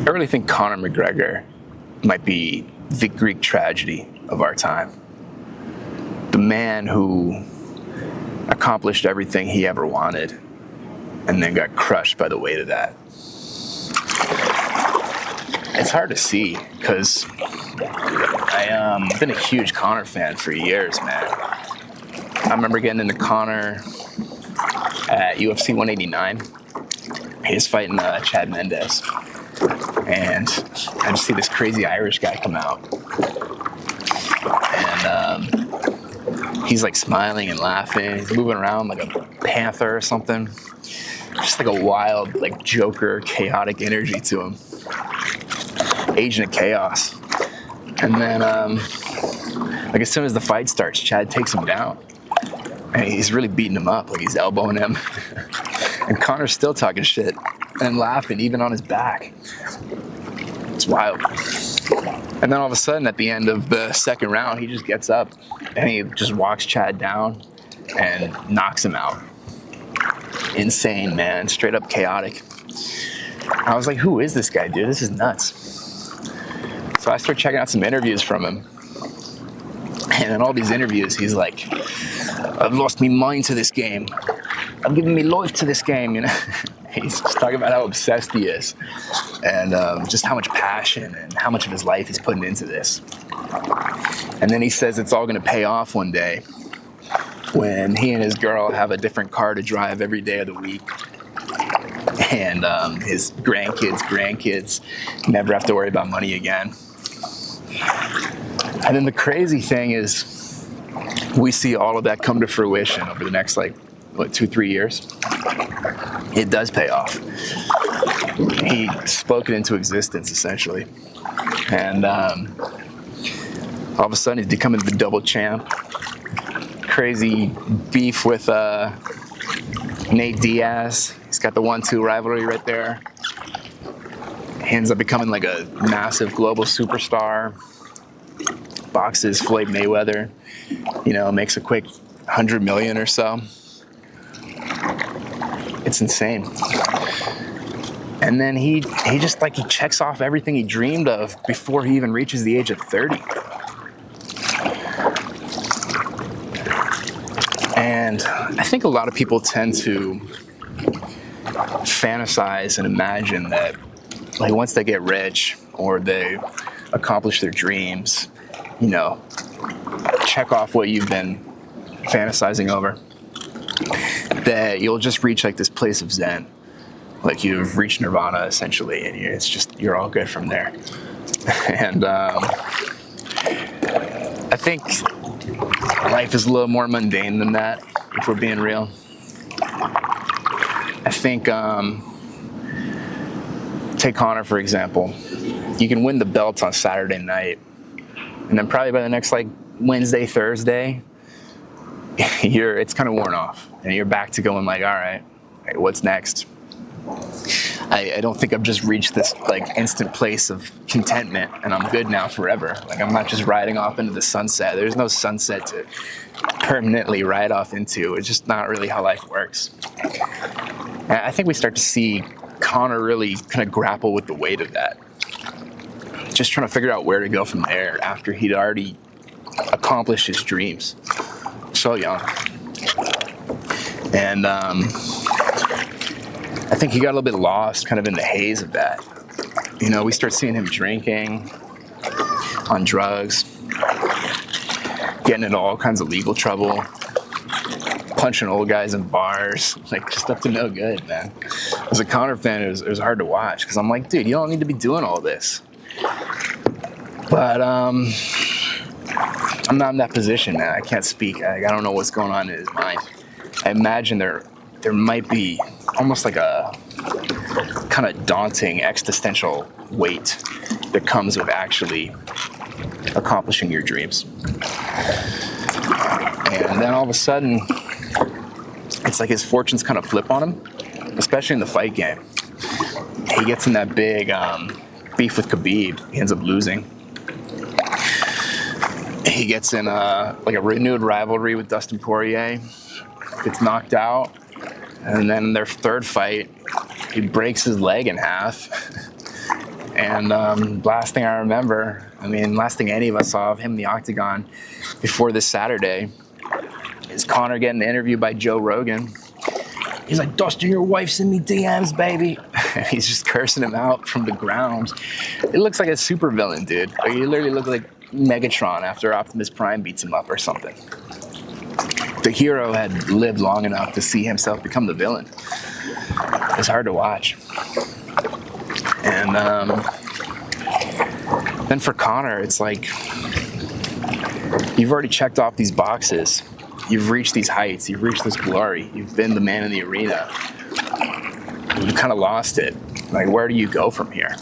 I really think Conor McGregor might be the Greek tragedy of our time. The man who accomplished everything he ever wanted and then got crushed by the weight of that. It's hard to see because I've been a huge Conor fan for years, man. I remember getting into Conor at UFC 189. He was fighting Chad Mendes. And I just see this crazy Irish guy come out. And he's like smiling and laughing. He's moving around like a panther or something. Just like a wild, like Joker, chaotic energy to him. Agent of Chaos. And then, like as soon as the fight starts, Chad takes him down. And he's really beating him up, like he's elbowing him. And Conor's still talking shit and laughing, even on his back. It's wild. And then all of a sudden, at the end of the second round, he just gets up and he just walks Chad down and knocks him out. Insane, man. Straight up chaotic. I was like, who is this guy, dude? This is nuts. So I started checking out some interviews from him. And in all these interviews, he's like, I've lost my mind to this game. I'm giving me life to this game, you know? He's just talking about how obsessed he is and just how much passion and how much of his life he's putting into this. And then he says it's all going to pay off one day when he and his girl have a different car to drive every day of the week. And his grandkids never have to worry about money again. And then the crazy thing is we see all of that come to fruition over the next, 2-3 years. It does pay off. He spoke it into existence, essentially. And all of a sudden, he's becoming the double champ. Crazy beef with Nate Diaz. He's got the 1-2 rivalry right there. He ends up becoming like a massive global superstar. Boxes Floyd Mayweather. Makes a quick $100 million or so. It's insane. And then he just he checks off everything he dreamed of before he even reaches the age of 30. And I think a lot of people tend to fantasize and imagine that once they get rich or they accomplish their dreams, check off what you've been fantasizing over, that you'll just reach this place of Zen. You've reached nirvana essentially, and you're all good from there. And I think life is a little more mundane than that, if we're being real. I think, take Conor for example. You can win the belt on Saturday night, and then probably by the next Wednesday, Thursday, it's kind of worn off, and you're back to going all right, what's next? I don't think I've just reached this instant place of contentment and I'm good now forever. I'm not just riding off into the sunset. There's no sunset to permanently ride off into. It's just not really how life works. And I think we start to see Conor really kind of grapple with the weight of that. Just trying to figure out where to go from there after he'd already accomplished his dreams. So young. And I think he got a little bit lost kind of in the haze of that. We start seeing him drinking, on drugs, getting into all kinds of legal trouble, punching old guys in bars, just up to no good, man. As a Conor fan, it was hard to watch because I'm like, dude, you don't need to be doing all this. But I'm not in that position, man. I can't speak. I don't know what's going on in his mind. I imagine there might be almost a kind of daunting existential weight that comes with actually accomplishing your dreams. And then all of a sudden, it's his fortunes kind of flip on him, especially in the fight game. He gets in that big beef with Khabib. He ends up losing. He gets in a renewed rivalry with Dustin Poirier. Gets knocked out. And then their third fight, he breaks his leg in half. And last thing I remember, last thing any of us saw of him in the octagon before this Saturday is Conor getting interviewed by Joe Rogan. He's like, Dustin, your wife sent me DMs, baby. And he's just cursing him out from the ground. It looks like a supervillain, dude. Like, you literally look like Megatron after Optimus Prime beats him up or something. The hero had lived long enough to see himself become the villain. It's hard to watch. And then for Conor, it's like, you've already checked off these boxes. You've reached these heights. You've reached this glory. You've been the man in the arena. You've kind of lost it. Like, where do you go from here?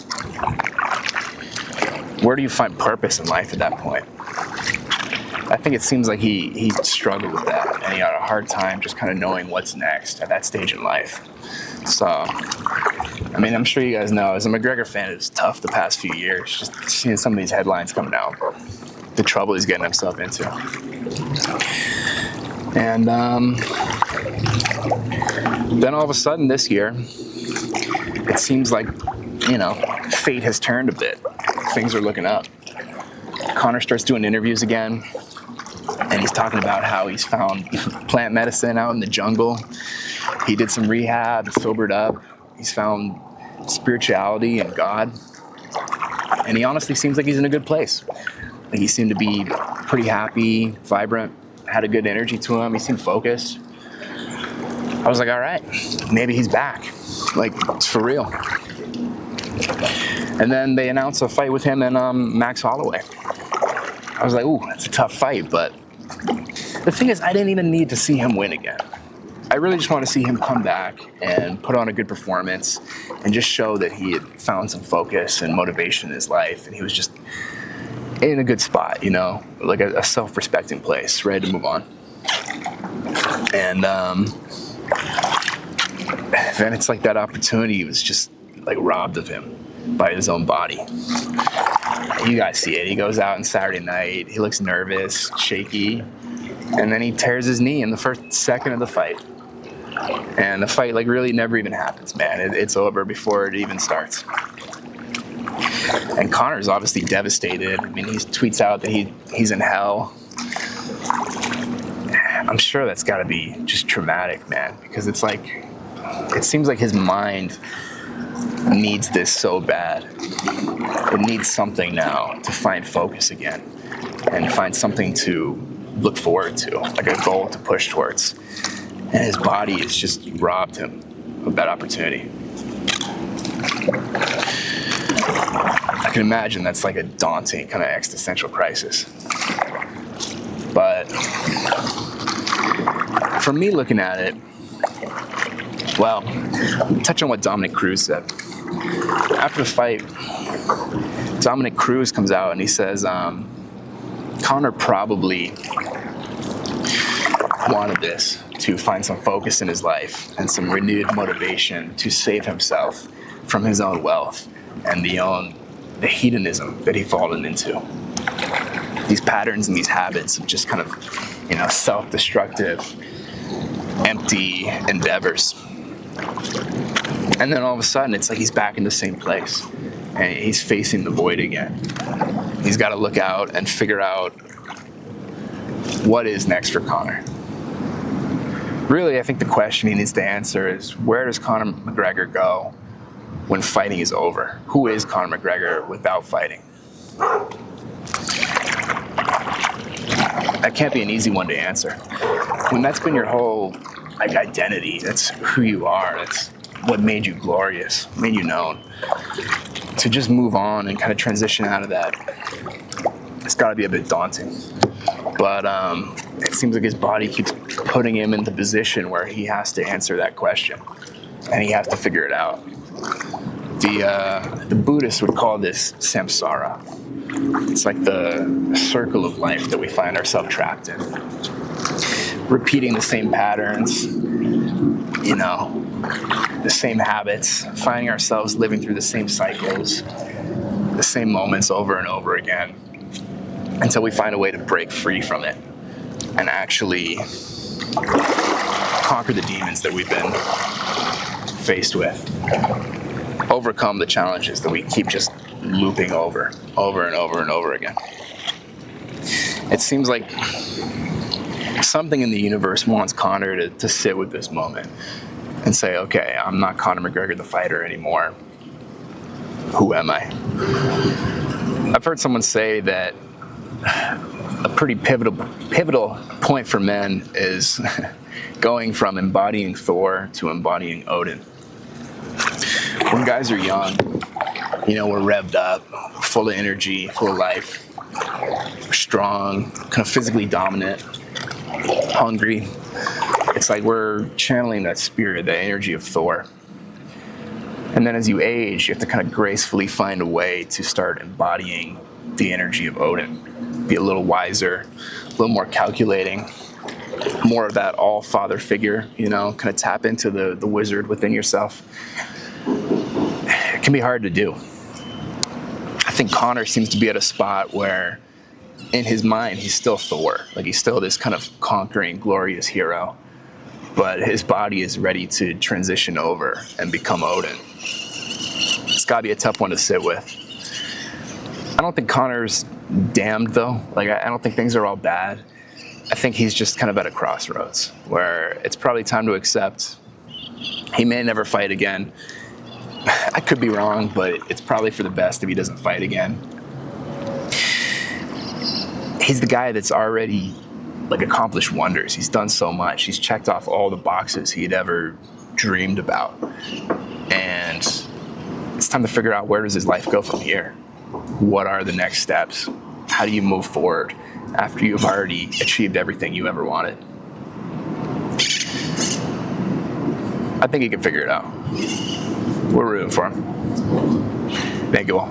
Where do you find purpose in life at that point? I think it seems like he struggled with that, and he had a hard time just kind of knowing what's next at that stage in life. So, I'm sure you guys know, as a McGregor fan, it's tough the past few years, just seeing some of these headlines coming out, the trouble he's getting himself into. And then all of a sudden this year, it seems like, fate has turned a bit. Things are looking up. Conor starts doing interviews again, and he's talking about how he's found plant medicine out in the jungle. He did some rehab, sobered up. He's found spirituality and God. And he honestly seems like he's in a good place. Like, he seemed to be pretty happy, vibrant, had a good energy to him. He seemed focused. I was like, all right, maybe he's back. Like, it's for real. And then they announced a fight with him and Max Holloway. I was like, ooh, that's a tough fight. But the thing is, I didn't even need to see him win again. I really just want to see him come back and put on a good performance and just show that he had found some focus and motivation in his life. And he was just in a good spot, like a self-respecting place, ready to move on. And then it's like that opportunity was just like robbed of him by his own body. You guys see it. He goes out on Saturday night. He looks nervous, shaky, and then he tears his knee in the first second of the fight. And the fight really never even happens, man. It's over before it even starts. And Conor's obviously devastated. He tweets out that he's in hell. I'm sure that's got to be just traumatic, man, because it's like, it seems like his mind needs this so bad. It needs something now to find focus again and find something to look forward to, like a goal to push towards. And his body has just robbed him of that opportunity. I can imagine that's like a daunting kind of existential crisis. But for me looking at it, well, touch on what Dominic Cruz said. After the fight, Dominic Cruz comes out and he says, Conor probably wanted this to find some focus in his life and some renewed motivation to save himself from his own wealth and the hedonism that he'd fallen into. These patterns and these habits of just kind of, self-destructive, empty endeavors. And then all of a sudden, it's like he's back in the same place and he's facing the void again. He's got to look out and figure out what is next for Conor. Really, I think the question he needs to answer is, where does Conor McGregor go when fighting is over? Who is Conor McGregor without fighting? That can't be an easy one to answer. When that's been your whole identity, that's who you are, that's what made you glorious, made you known. To just move on and kind of transition out of that, it's got to be a bit daunting. But it seems like his body keeps putting him in the position where he has to answer that question, and he has to figure it out. The Buddhists would call this samsara. It's like the circle of life that we find ourselves trapped in. Repeating the same patterns, the same habits, finding ourselves living through the same cycles, the same moments over and over again, until we find a way to break free from it and actually conquer the demons that we've been faced with. overcome the challenges that we keep just looping over and over and over again. It seems like something in the universe wants Conor to sit with this moment and say, okay, I'm not Conor McGregor the fighter anymore. Who am I? I've heard someone say that a pretty pivotal point for men is going from embodying Thor to embodying Odin. When guys are young, we're revved up, full of energy, full of life, we're strong, kind of physically dominant, hungry. It's like we're channeling that spirit, that energy of Thor. And then as you age, you have to kind of gracefully find a way to start embodying the energy of Odin. Be a little wiser, a little more calculating, more of that all-father figure, kind of tap into the wizard within yourself. It can be hard to do. I think Conor seems to be at a spot where in his mind, he's still Thor. Like he's still this kind of conquering, glorious hero. But his body is ready to transition over and become Odin. It's got to be a tough one to sit with. I don't think Conor's damned, though. Like, I don't think things are all bad. I think he's just kind of at a crossroads where it's probably time to accept he may never fight again. I could be wrong, but it's probably for the best if he doesn't fight again. He's the guy that's already accomplished wonders. He's done so much. He's checked off all the boxes he'd ever dreamed about. And it's time to figure out, where does his life go from here? What are the next steps? How do you move forward after you've already achieved everything you ever wanted? I think he can figure it out. We're rooting for him. Thank you all.